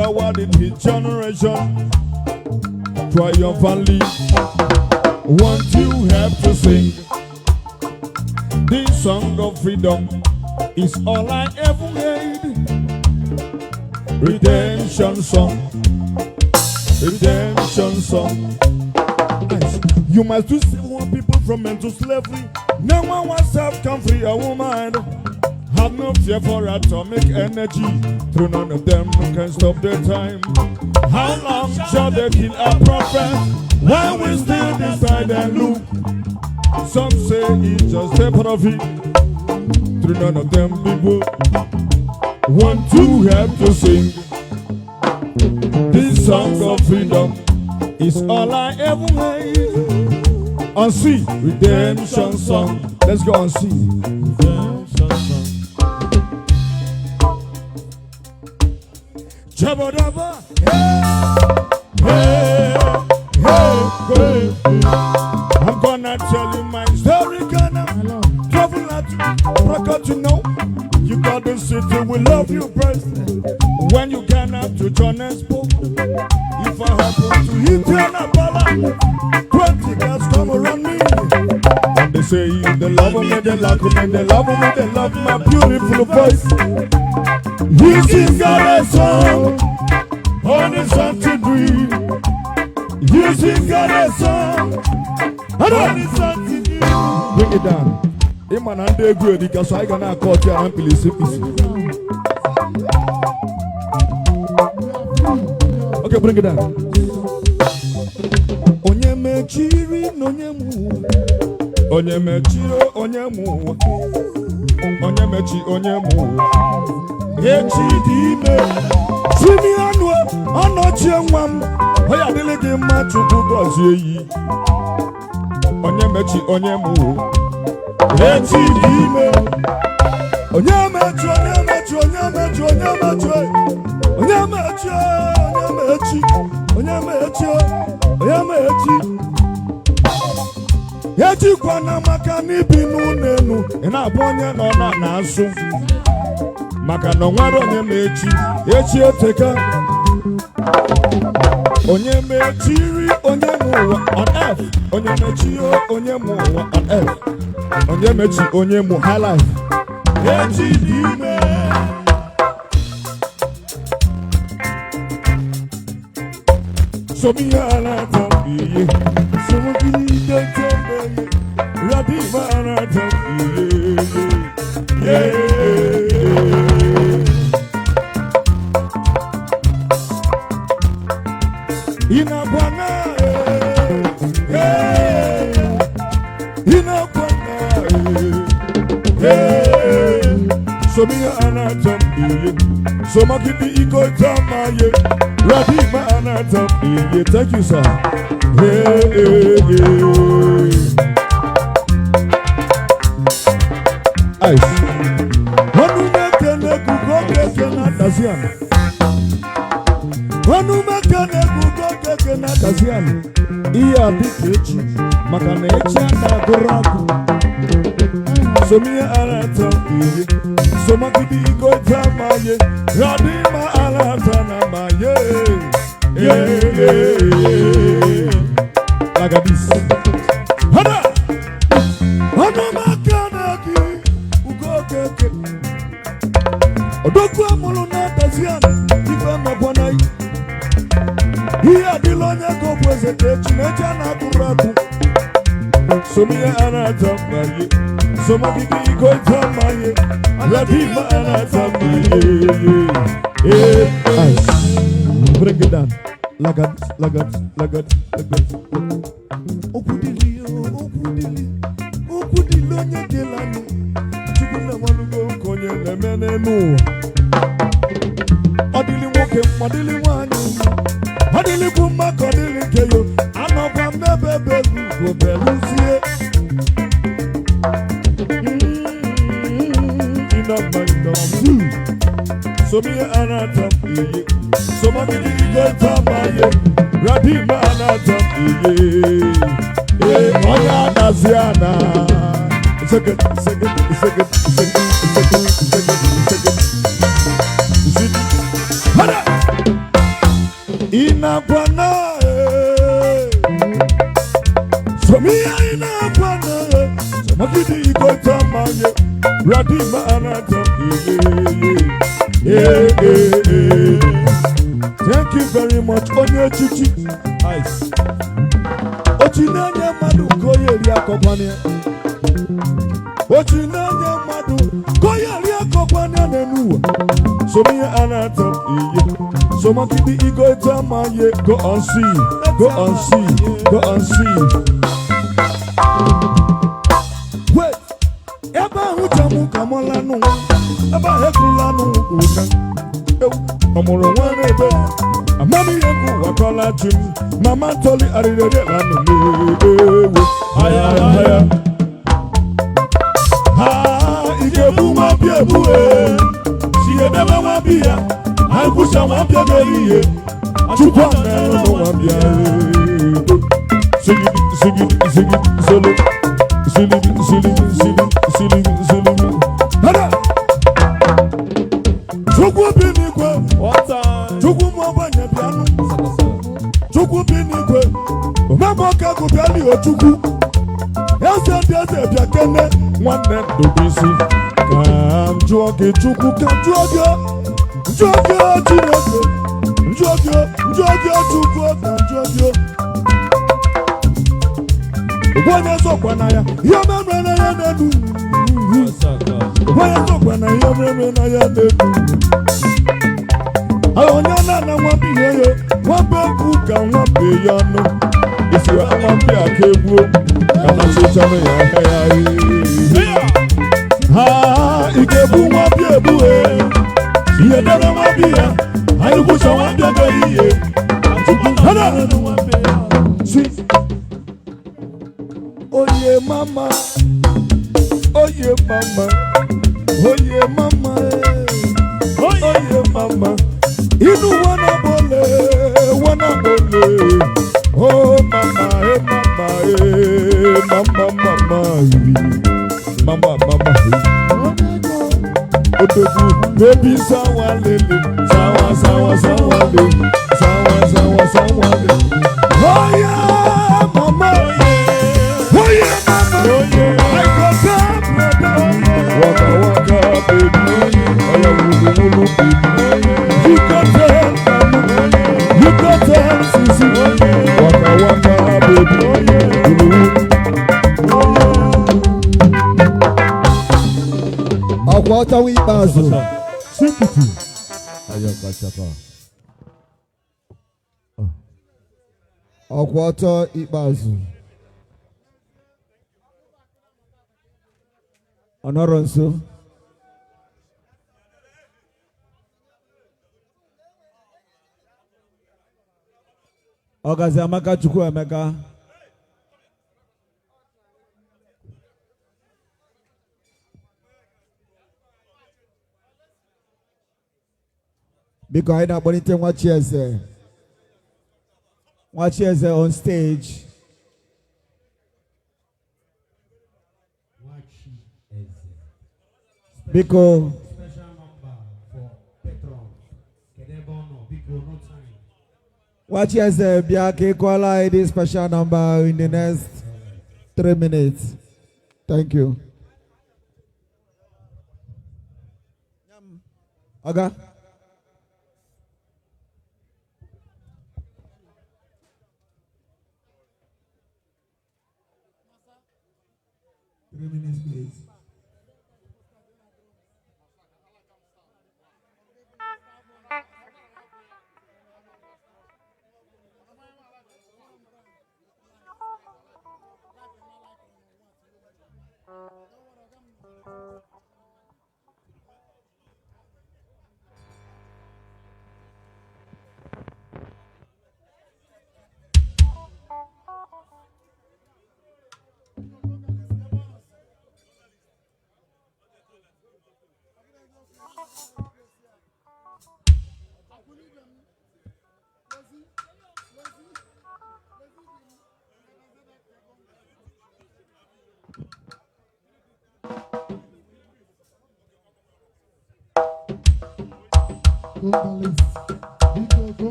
power in his generation. Triumphantly, won't you have to sing? This song of freedom is all I ever made. Redemption song, redemption song. You must do save one people from mental slavery. No one wants to come free a woman. Have no fear for atomic energy. Through none of them can stop the time. How long shall they kill a prophet while we still decide and look? Some say it's just a profit. Through none of them people want to have to sing. This song of freedom is all I ever made. On C, redemption song. Let's go on C. Redemption song. Jabba dabba, hey, hey, hey, hey. I'm gonna tell you my story, gonna travel out to Praga to know. You got the city, we love you, president. When you can up to Johannesburg, if I happen to hit you on a bala, 20 guys come around me. And they say they love me, they love me, they love me, they love my beautiful voice. You sing got a song, only song to dream. You sing got a song, only song to dream. Bring it down. Hey man, I'm there good because I gonna call you and police. Okay, bring it down. Onye mechiri onye mu. Onye mechiro onye mu. Onye mechi onye mu. Echi di ime. Simi anu anochi enwam. Oya dele ge ma chukwu gozie yi. Onye mechi onye mu. Echi di ime. Onye mechi onye mechi onye mechi onye mechi. Onye mechi onye mechi onye mechi. Echi kwana maka n'ibi n'unenu. Ina abụ onye nọ na asụ. Maka na nwere onye mechi. Echi eteka. Onye mechiri onye mu on earth. Onye mechi onye mu on earth. Onye mechi onye mu high life. Echi di ime. So me ala tambiye, so mo gide tambiye, rabi mana tambiye, yeah. Ina bwana, yeah. Ina bwana, yeah. So me ala tambiye, so mo gide iko tamaye. Rabi Manata, thank you, sir. Hey, hey, hey. Ice. Wanu mekene kukoke na taziana. Wanu mekene kukoke na taziana. Iya dikechi, makane echi na goraku. Somia alata iye, somakidi iko tamaye. Rabi ma alata na maye. Yeah, yeah, yeah. Like a beast. Hada! Hada makanaki. Ugo keke. Odoku amulu na taziana. Ifa mabwanai. Iya dilonya Onyegobueze techi neja na kuraku. Somia anatamaye. Somabidi iko tamaye. Rabi ma anatamaye. Yeah. Bring it down. Lagat. Okudili onye gelani. Chukuna walugo konye lemenenu. Odili woke, odili wanyi. Odili kuma, odili keyo. Anokwa mbebe go belusie. So me anatam iye, so me go tamaye, Rabi anatam iye, oya naziana. It's a good. Hada. Radima Anata. Thank you very much. Onye chichi. Nice. Ochinanya madu koye ria kopania. Ochinanya madu koye ria kopania nenu. So me Anata. So much the ego tama ye. Go on see. Go on see. Go on see. Wait. Eba ujamu kamola nu. Eba hekula nu una. Amoro one ebe. Amami yeku wakola chim. Mama toli arirere lanu. Haya haya. Ha igebu mabiebu e. Siedebe wabia. Aibusha wabia geriye. Chukwa mero wabia e. Sigi solo. Silly. Hada. Chukwu binigwe. Chukwu mwabanye piano. Chukwu binigwe. Mama kagu piali o chukwu. Eze biakene. Nwanne dobisi. Kamjuoge chukwu. Kamjuoge chineke. Njuoge chukwu. Kamjuoge. Wanya sokwa na ya. Yamemre na ya nedu. Wanya sokwa na yamemre na ya nedu. Ayonyana na wabi yeye. Wabe kuka wabe yano. Isi wa wabi akebwo. Kama chichame ya. Ha ikebu wabi ebu e. Iyedere wabi ya. Ayukusha wabi agariye. Hada. Oye mama, oye mama, oye mama, oye mama. Inu wana bole. Oh mama, mama. Odogu, baby sawa lele, sawa lele, sawa lele. Oh yeah, mama. I got up, waka baby, wulu baby. You got them, sisi. Waka baby, Akwata wibazo. Sympathy. Ayaka chapa. Akwata ibazo. Honoranso. Ogazi amaka chukwu emeka. Because I don't want to watch Eze on stage. Because special number for Petron. Kedebono, because no time. Watch Eze Biake Kuala this special number in the next 3 minutes. Thank you. Okay. Please.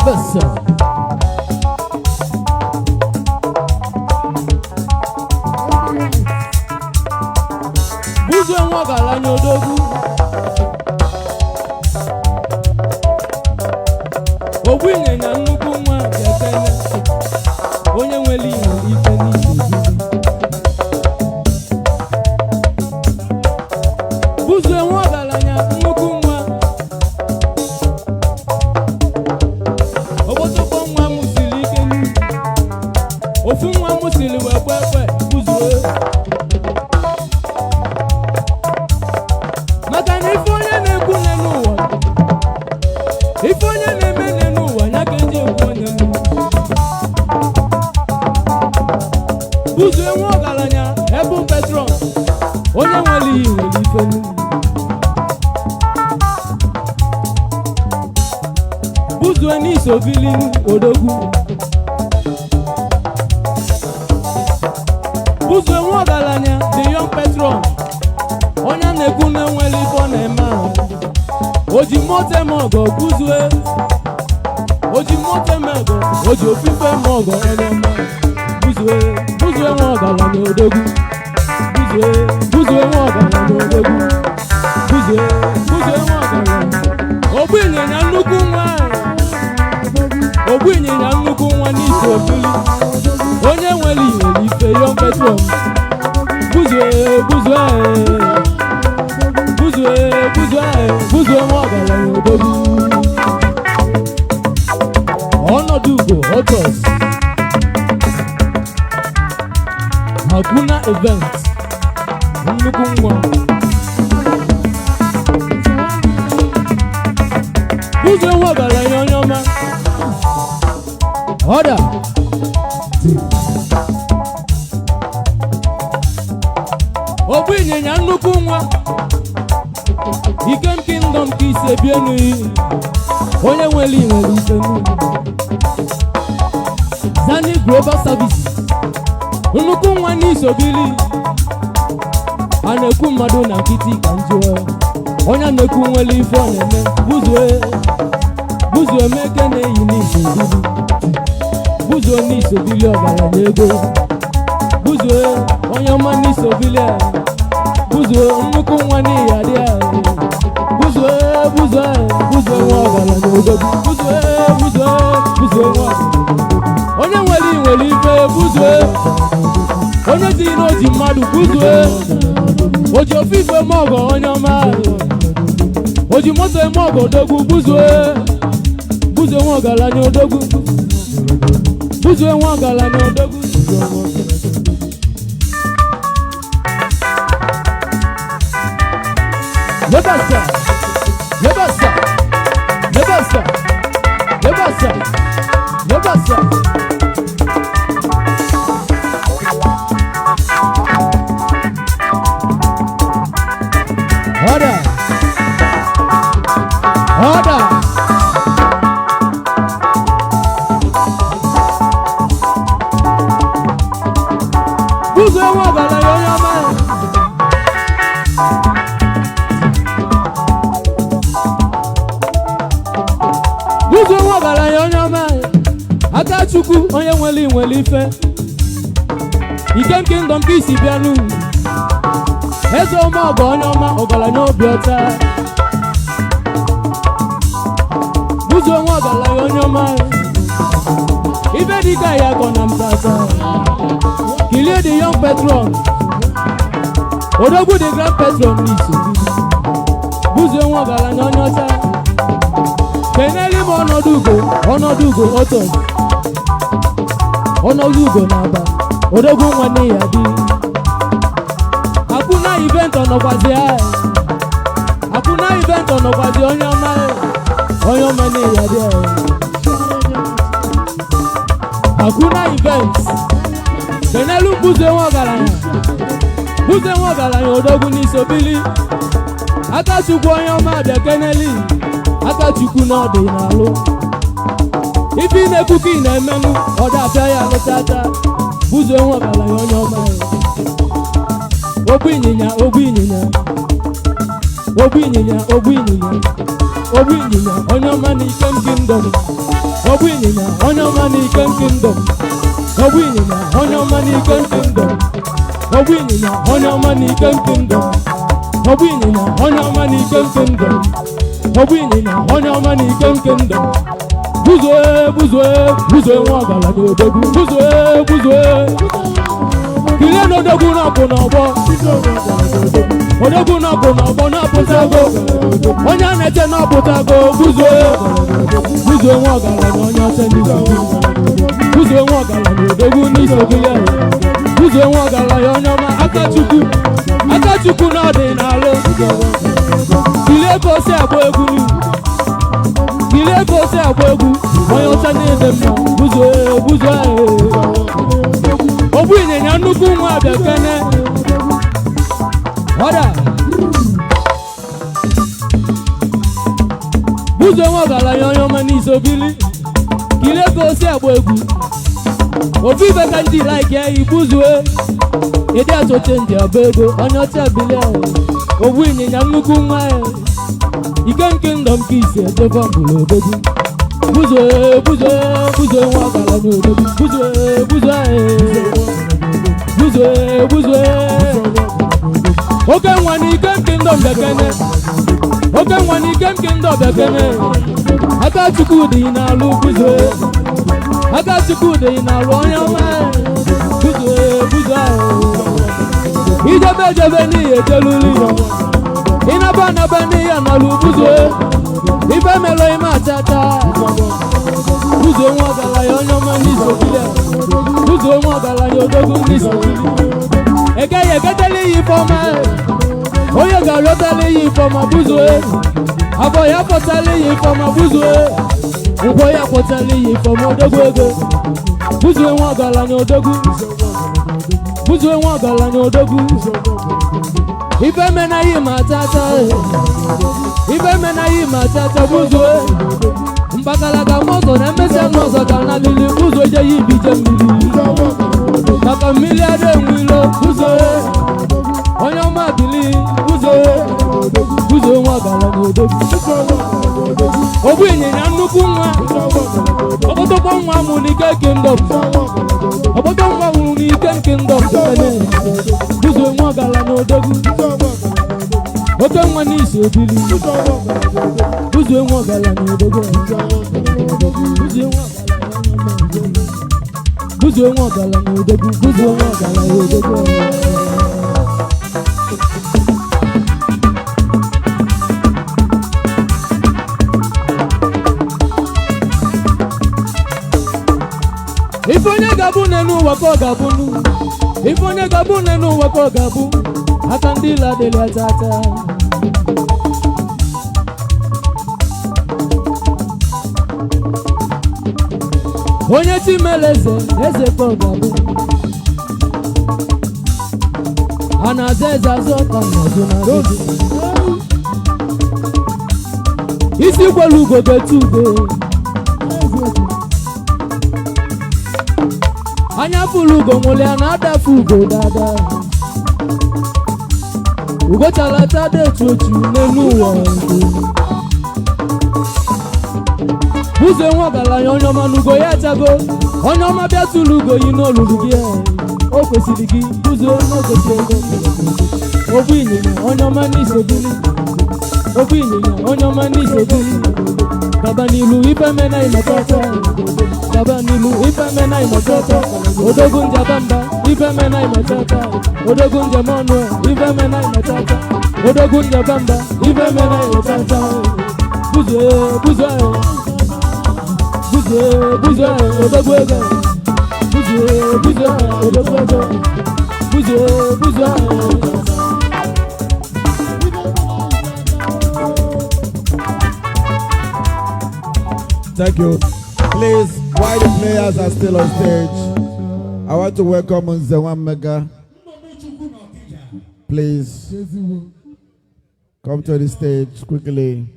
Yebasa. Buzo nwagala nyodogu. Ogwinye na nnukwu nwa ekele. Onye nwere ihe ife n'ije. Buzo nwagala nya nnukwu nwa. Obotokpo nwa musili ike n'ije. Ofu nwa musili wekwe buzo. Maka na ife onye na-ekwu n'ụwa, ife onye na-eme n'ụwa ya ka eji ekwu onye n'ụwa. Buzo enwe ọgaranya ebu petron, onye nwere ihe nwere ife n'ụwa. Buzo n'iso bili odogwu. Buzo enwe ọgaranya the young petron, onye na-ekwu na nwere ife ọ na-eme ahụ. Oji moto eme ọgọ Buzue, oji moto eme ọgọ, oji ofufe eme ọgọ onye ọma. Buzue nwe ọgaranya odogwu. Buzue nwe ọgaranya odogwu. Buzue nwe ọgaranya. Ogbu ịnyịnya nnukwu nwa, ogbu ịnyịnya nnukwu nwa n'isi ofili. Onye nwere ife young petron. Buzue nwa ọgaranya odogwu. Ọnọdụ Ugo Autos Hakuna event nnukwu nwa. Buzo nwa ọgaranya onye ọma. Ọda ogbu ịnyịnya nnukwu nwa. Ikem Kingdom ka ise bie n'iyi. Onye nwere ife n'ụwa. Zani Global Service nnukwu nwa n'isobili. A na-ekwu mmadụ na nkịtị ka njọ. Onye na-ekwu nwere ife ọ na-eme. Buzo emeke na-eyi n'isobili. Buzo n'isobili ọgaranya ego. Buzo onye ọma n'isobili a. Buzo nnukwu nwa n'iyi adị a. Buzo nwa ọgaranya odogwu. Buzo nwa onye nwere ife. Buzo onye ji n'oji mmadụ. Buzo oji ofufe eme ọgọ onye ọma. Oji moto eme ọgọ odogwu. Buzo nwa ọgaranya odogwu. Buzo nwa ọgaranya odogwu. Yebasa. Order. Buzo nwa ọgaranya onye ọma. Buzo nwa ọgaranya onye ọma. Aka Chukwu onye nwere ife. Ikem Kingdom ka isi bịa n'ugwu. Eze ọma ọgọ onye ọma ọgaranya obi ọcha. Buzo nwa ọgaranya onye ọma. Ife dịka ya kọ na mtata. Kilie the young petron. Odogwu the grand petron n'iso. Buzo nwa ọgaranya onye ọcha. Keneli m ọnọdụ Ugo Autos. Ọnọdụ Ugo na-aba. Odogwu nwanne ya dị. Hakuna event ọnọkwazi anyị. Hakuna event ọnọkwazi onye ọma n'iyi ya dị anyị. Hakuna event. Kenelu Buzo nwa ọgaranya. Buzo nwa ọgaranya odogwu n'isobili. Aka Chukwu onye ọma bịa keneli. Aka Chukwu na ọ dị n'alụ. Ife ị na-ekwu ka ị na-emenụ ọ da-abịa ya lụtata. Buzo nwa ọgaranya onye ọma ya. Ogbu ịnyịnya onye ọma na Ikem Kingdom. Obu ịnyịnya onye ọma n'ike kingdom. Obu ịnyịnya onye ọma n'ike kingdom. Obu ịnyịnya onye ọma n'ike kingdom. Obu ịnyịnya onye ọma n'ike kingdom. Obu ịnyịnya onye ọma n'ike kingdom. Buzue nwa ọgaranya odogwu. Buzue kilie n'odogwu n'ọkụ n'ọgbọ. Odogwu n'ọkụ n'ọgbọ n'ọpụtago. Onye a na-eche n'ọpụtago. Buzue nwa ọgaranya onye ọcha n'iso. Buzue nwa ọgaranya odogwu n'iso gị ya. Buzue nwa ọgaranya onye ọma Akachukwu n'ọdịnala. Kilie ka o si agba egwu. Kilie ka o si agba egwu. Onye ọcha na-ede mma. Buzue Obu ịnyịnya nnukwu nwa abịa kene. Ọda Buzue nwa ọgaranya onye ọma n'iso bili. Kilie ka o si agba egwu. Ofu ibe ka ndị like ya Buzue ịdị atụche ndị ọba ego onye ọcha bili. Obu ịnyịnya nnukwu nwa ya ike kingdom ka isi echekwa mbụrụ odogwu. Buzue nwa ọgaranya odogwu. Buzue oke nwa n'ike kingdom bekene. Oke nwa n'ike kingdom bekene. Akachukwu dị n'alụ. Akachukwu dị n'alụ onye ọma. Buzue ijebe n'ihe ejeluli. Ịnaba n'ihe n'alụ. Ife melo ime achata. Buzue nwa ọgaranya onye ọma n'iso bili. Buzue nwa ọgaranya odogwu n'iso bili. Egeghị egetele ihe ifeọma. Onye ga-arịọtala ihe ifeọma. Buzue abọ ya pụtala ihe ifeọma. Buzue ngwọ ya pụtala ihe ifeọma. Odogwu ego. Buzue nwa ọgaranya odogwu. Buzue nwa ọgaranya odogwu. Ife menaghị ma tata. Ife menaghị ma tata. Buzue mgbakala ka mọzọ na emesịa n'ọzọ ka na lili. Buzue je ya ibije mmiri maka mmiri ada enwilo. Buzue onye ọma bili. Buzue nwa ọgaranya odogwu. Obu ịnyịnya nnukwu nwa. Ọkpọtọkpọ nwa mụ n'ike kingdom. Ọkpọtọ nwa nwụrụ n'ike kingdom. Buzue nwa ọgaranya odogwu. Oke nwa n'isi ebili. Buzue nwa ọgaranya odogwu. Buzue nwa ọgaranya odogwu. Buzue nwa ọgaranya odogwu. Ife onye ga-abụ n'elu ụwa ka ọ ga-abụ. Ife onye ga-abụ n'elu ụwa ka ọ ga-abụ. Aka ndị ile adịghị atata. Onye Chimeleze eze ka ọ ga-abụ. A na-aza eze azụ ka n'azụ na-azụ. Isi kwelu ugo ga-etu ugo. Anya fulu ugo nwụrụ ya na-adafu ugo dada. Ugo chalata dị etu n'elu ụwa. Buzue nwa ọgaranya onye ọma n'ugo ya achago. Onye ọma bịa tụrụ ugo yi n'olulu gị. O kwesịrị gị. Buzue n'ogosi ego. Obu ịnyịnya onye ọma n'iso bili. Obu ịnyịnya onye ọma n'iso bili. Gaba n'ilu ife mena imetata. Gaba n'ilu ife mena imetata. Odogwu njabamba ife mena imetata. Odogwu njamọnụ ife mena imetata. Odogwu njabamba ife mena imetata. Buzue odogwu ego. Buzue odogwu ego. Buzue Thank you. Please, while the players are still on stage, I want to welcome Nze Mega. Please come to the stage quickly.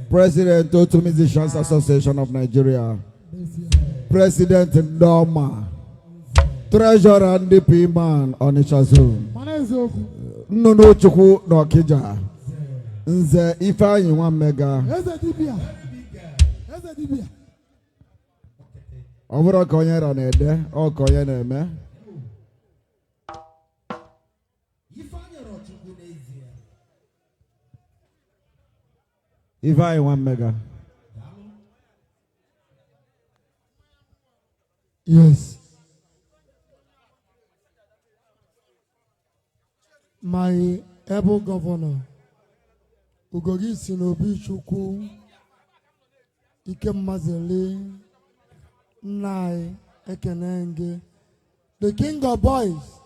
President Total Musicians Association of Nigeria, President Ndoma, Treasurer and DP Man on Ichazu, Nunu Chukwu Nokija, Nze Ifeanyi nwa mmega. Eze dibia. Eze dibia. Ọ bụrụ ka onye ra na-ede, ọ ka onye na-eme. Ifeanyi nwa mmega. Yes. My able governor, Ugogi Sinobi Chukwu, Ikem Mazele, Nai Ekenenge, the king of boys.